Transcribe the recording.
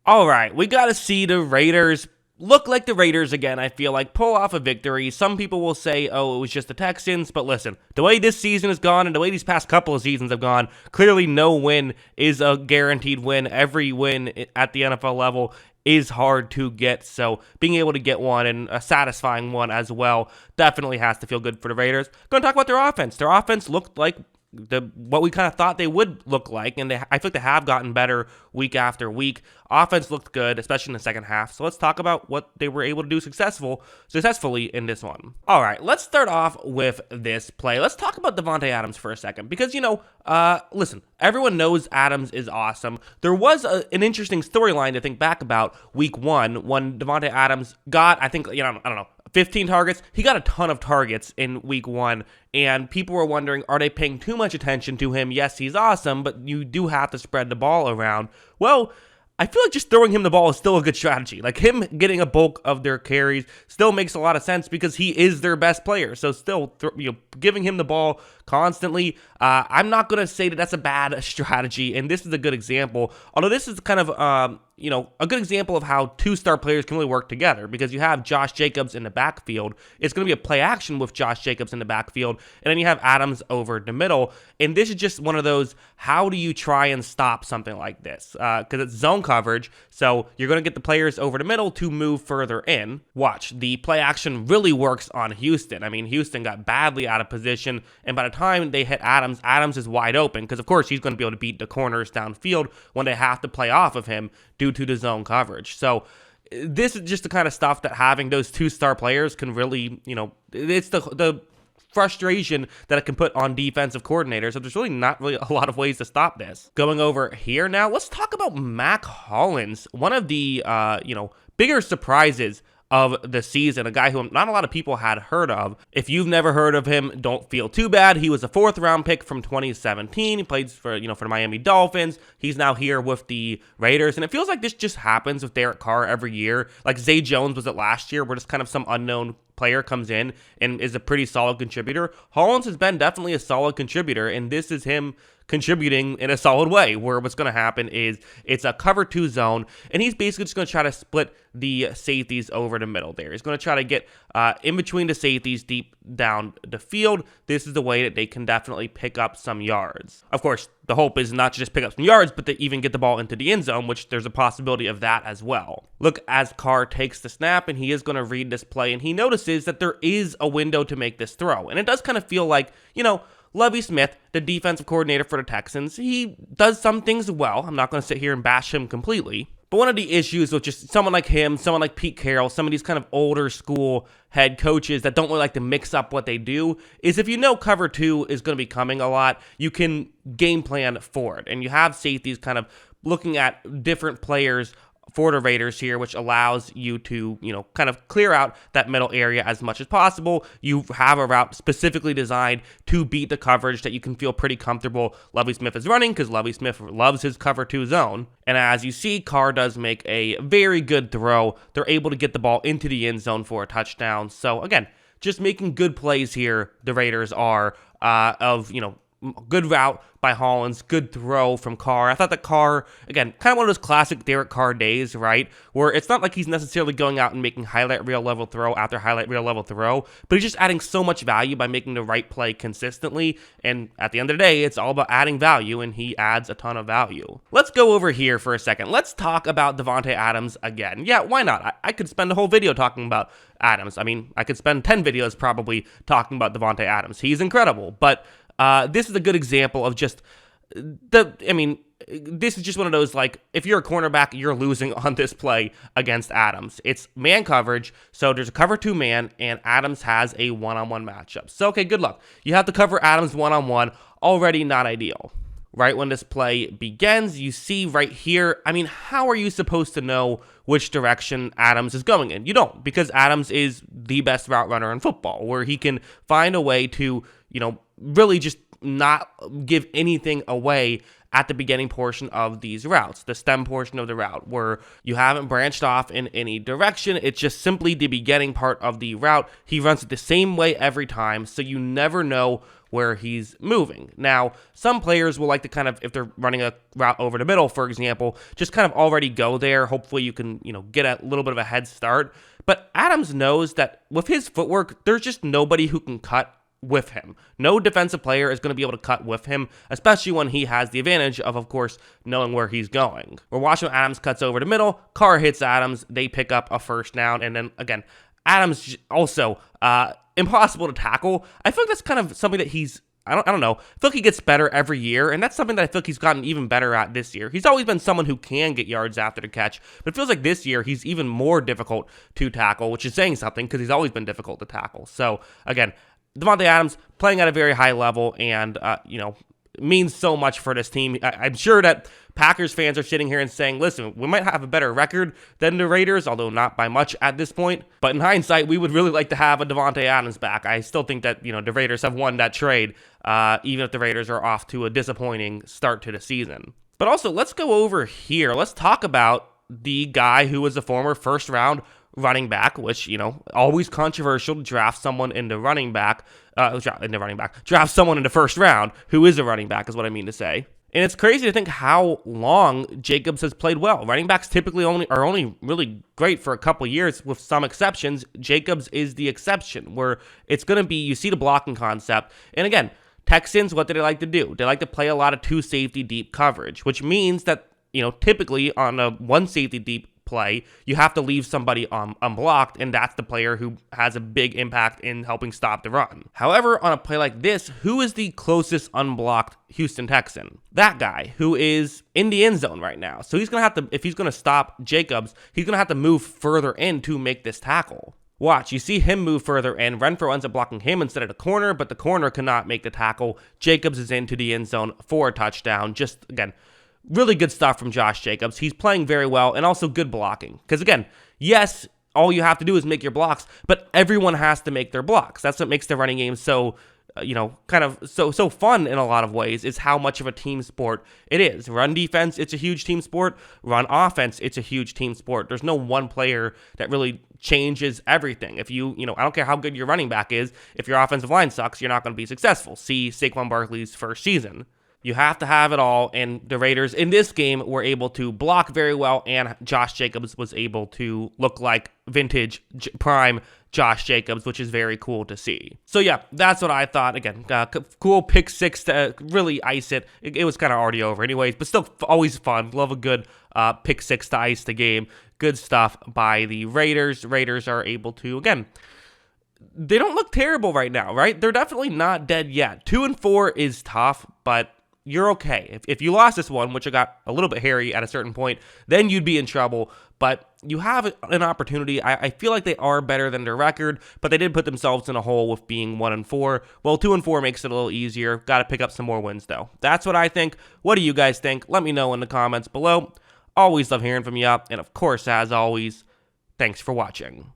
All right, we got to see the Raiders look like the Raiders again. I feel like pull off a victory. Some people will say, oh, it was just the Texans. But listen, the way this season has gone and the way these past couple of seasons have gone, clearly no win is a guaranteed win. Every win at the NFL level is hard to get. So being able to get one and a satisfying one as well definitely has to feel good for the Raiders. Going to talk about their offense. Their offense looked like what we kind of thought they would look like, and I feel like they have gotten better week after week. Offense looked good, especially in the second half. So let's talk about what they were able to do successfully in this one. All right, let's start off with this play. Let's talk about Davante Adams for a second because, listen, everyone knows Adams is awesome. There was an interesting storyline to think back about week one when Davante Adams got, I don't know, 15 targets. He got a ton of targets in week one, and people were wondering, are they paying too much attention to him? Yes, he's awesome, but you do have to spread the ball around. Well, I feel like just throwing him the ball is still a good strategy. Like him getting a bulk of their carries still makes a lot of sense because he is their best player. So still, giving him the ball constantly, I'm not going to say that that's a bad strategy. And this is a good example. Although this is kind of, a good example of how two-star players can really work together because you have Josh Jacobs in the backfield. It's going to be a play action with Josh Jacobs in the backfield. And then you have Adams over the middle. And this is just one of those, how do you try and stop something like this? Because it's zone coverage. So you're going to get the players over the middle to move further in. Watch, the play action really works on Houston. I mean, Houston got badly out of position. And by the time they hit Adams, Adams is wide open because, of course, he's going to be able to beat the corners downfield when they have to play off of him due to the zone coverage. So this is just the kind of stuff that having those two-star players can really, it's the frustration that it can put on defensive coordinators. So there's really not really a lot of ways to stop this. Going over here now, let's talk about Mac Hollins, one of the, bigger surprises of the season, a guy who not a lot of people had heard of. If you've never heard of him, don't feel too bad. He was a 4th-round pick from 2017. He played for the Miami Dolphins. He's now here with the Raiders, and it feels like this just happens with Derek Carr every year. Like Zay Jones was it last year, where just kind of some unknown player comes in and is a pretty solid contributor. Hollins has been definitely a solid contributor, and this is him contributing in a solid way, where what's going to happen is it's a cover 2 zone, and he's basically just going to try to split the safeties over the middle there. He's going to try to get in between the safeties deep down the field. This is the way that they can definitely pick up some yards. Of course, the hope is not to just pick up some yards, but to even get the ball into the end zone, which there's a possibility of that as well. Look, as Carr takes the snap, and he is going to read this play, and he notices that there is a window to make this throw. And it does kind of feel like, Lovie Smith, the defensive coordinator for the Texans, he does some things well. I'm not going to sit here and bash him completely. But one of the issues with just someone like him, someone like Pete Carroll, some of these kind of older school head coaches that don't really like to mix up what they do, is if you know cover 2 is going to be coming a lot, you can game plan for it. And you have safeties kind of looking at different players for the Raiders here, which allows you to, kind of clear out that middle area as much as possible. You have a route specifically designed to beat the coverage that you can feel pretty comfortable Lovie Smith is running, because Lovie Smith loves his cover 2 zone. And as you see, Carr does make a very good throw. They're able to get the ball into the end zone for a touchdown. So again, just making good plays here, the Raiders are, good route by Hollins, good throw from Carr. I thought that Carr, again, kind of one of those classic Derek Carr days, right? Where it's not like he's necessarily going out and making highlight reel level throw after highlight reel level throw, but he's just adding so much value by making the right play consistently. And at the end of the day, it's all about adding value, and he adds a ton of value. Let's go over here for a second. Let's talk about Davante Adams again. Yeah, why not? I could spend a whole video talking about Adams. I mean, I could spend 10 videos probably talking about Davante Adams. He's incredible, but this is a good example of just this is just one of those, like, if you're a cornerback, you're losing on this play against Adams. It's man coverage, so there's a cover 2 man, and Adams has a one-on-one matchup. So, okay, good luck. You have to cover Adams one-on-one, already not ideal. Right when this play begins, you see right here, how are you supposed to know which direction Adams is going in? You don't, because Adams is the best route runner in football, where he can find a way to, really just not give anything away at the beginning portion of these routes, the stem portion of the route, where you haven't branched off in any direction. It's just simply the beginning part of the route. He runs it the same way every time, so you never know where he's moving. Now, some players will like to kind of, if they're running a route over the middle, for example, just kind of already go there. Hopefully you can, get a little bit of a head start. But Adams knows that with his footwork, there's just nobody who can cut with him. No defensive player is going to be able to cut with him, especially when he has the advantage of course, knowing where he's going. We're watching Adams cuts over the middle, Carr hits Adams, they pick up a first down, and then again, Adams also impossible to tackle. I feel like that's kind of something that I don't know. I feel like he gets better every year, and that's something that I feel like he's gotten even better at this year. He's always been someone who can get yards after the catch, but it feels like this year he's even more difficult to tackle, which is saying something because he's always been difficult to tackle. So again, Davante Adams playing at a very high level and, means so much for this team. I'm sure that Packers fans are sitting here and saying, listen, we might have a better record than the Raiders, although not by much at this point. But in hindsight, we would really like to have a Davante Adams back. I still think that, the Raiders have won that trade, even if the Raiders are off to a disappointing start to the season. But also, let's go over here. Let's talk about the guy who was a former first-round running back, which, always controversial to draft someone into running back, draft someone in the first round who is a running back is what I mean to say. And it's crazy to think how long Jacobs has played well. Running backs typically are only really great for a couple years with some exceptions. Jacobs is the exception where it's going to be, you see the blocking concept. And again, Texans, what do they like to do? They like to play a lot of two safety deep coverage, which means that, typically on a one safety deep play, you have to leave somebody unblocked, and that's the player who has a big impact in helping stop the run. However, on a play like this, who is the closest unblocked Houston Texan? That guy who is in the end zone right now. So he's going to have to, if he's going to stop Jacobs, he's going to have to move further in to make this tackle. Watch, you see him move further in. Renfrow ends up blocking him instead of the corner, but the corner cannot make the tackle. Jacobs is into the end zone for a touchdown. Just, again, really good stuff from Josh Jacobs. He's playing very well and also good blocking. Because again, yes, all you have to do is make your blocks, but everyone has to make their blocks. That's what makes the running game so, kind of so fun in a lot of ways, is how much of a team sport it is. Run defense, it's a huge team sport. Run offense, it's a huge team sport. There's no one player that really changes everything. If I don't care how good your running back is, if your offensive line sucks, you're not going to be successful. See Saquon Barkley's first season. You have to have it all, and the Raiders in this game were able to block very well, and Josh Jacobs was able to look like vintage prime Josh Jacobs, which is very cool to see. So yeah, that's what I thought. Again, cool pick six to really ice it. It was kind of already over anyways, but still always fun. Love a good pick six to ice the game. Good stuff by the Raiders. Raiders are able to, again, they don't look terrible right now, right? They're definitely not dead yet. 2-4 is tough, but you're okay. If you lost this one, which I got a little bit hairy at a certain point, then you'd be in trouble. But you have an opportunity. I feel like they are better than their record, but they did put themselves in a hole with being 1-4. Well, 2-4 makes it a little easier. Got to pick up some more wins, though. That's what I think. What do you guys think? Let me know in the comments below. Always love hearing from you. And of course, as always, thanks for watching.